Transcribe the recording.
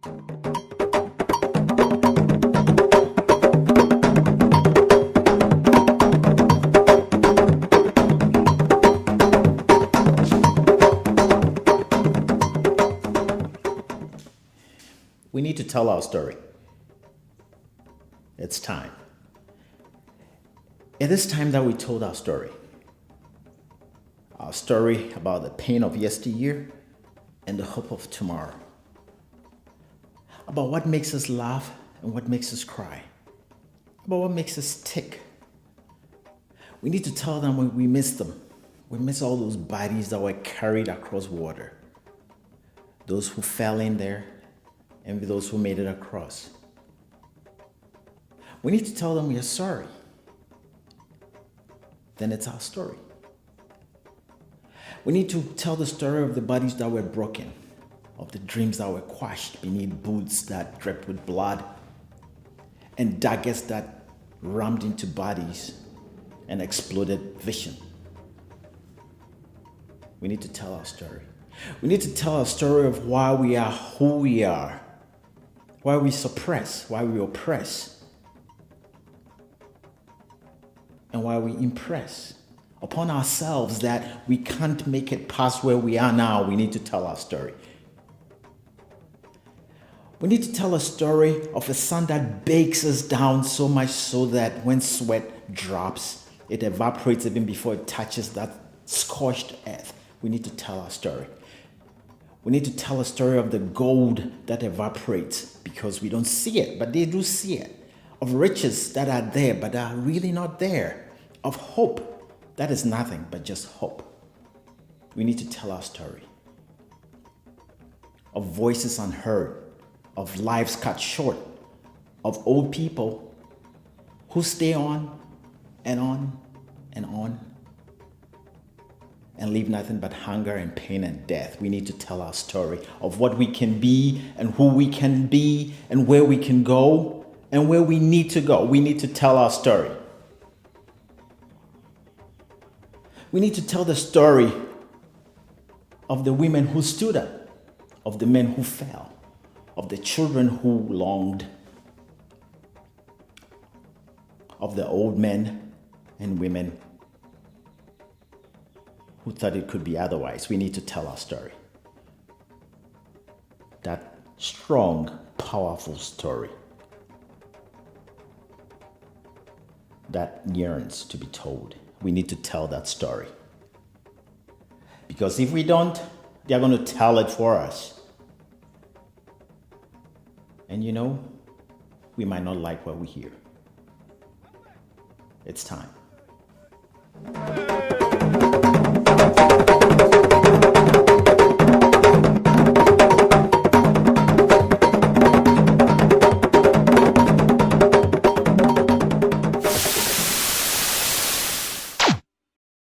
We need to tell our story. It's time. It is time that we told our story. Our story about the pain of yesteryear and the hope of tomorrow. About what makes us laugh and what makes us cry. About what makes us tick. We need to tell them we miss them. We miss all those bodies that were carried across water. Those who fell in there and those who made it across. We need to tell them we are sorry. Then it's our story. We need to tell the story of the bodies that were broken, of the dreams that were quashed beneath boots that dripped with blood, and daggers that rammed into bodies and exploded vision. We need to tell our story. We need to tell our story of why we are who we are, why we suppress, why we oppress, and why we impress upon ourselves that we can't make it past where we are now. We need to tell our story. We need to tell a story of a sun that bakes us down so much so that when sweat drops, it evaporates even before it touches that scorched earth. We need to tell our story. We need to tell a story of the gold that evaporates because we don't see it, but they do see it. Of riches that are there, but are really not there. Of hope that is nothing but just hope. We need to tell our story. Of voices unheard, of lives cut short, of old people who stay on and on and on and leave nothing but hunger and pain and death. We need to tell our story of what we can be and who we can be and where we can go and where we need to go. We need to tell our story. We need to tell the story of the women who stood up, of the men who fell, of the children who longed, of the old men and women who thought it could be otherwise. We need to tell our story. That strong, powerful story that yearns to be told. We need to tell that story. Because if we don't, they're going to tell it for us. And you know, we might not like what we hear. It's time.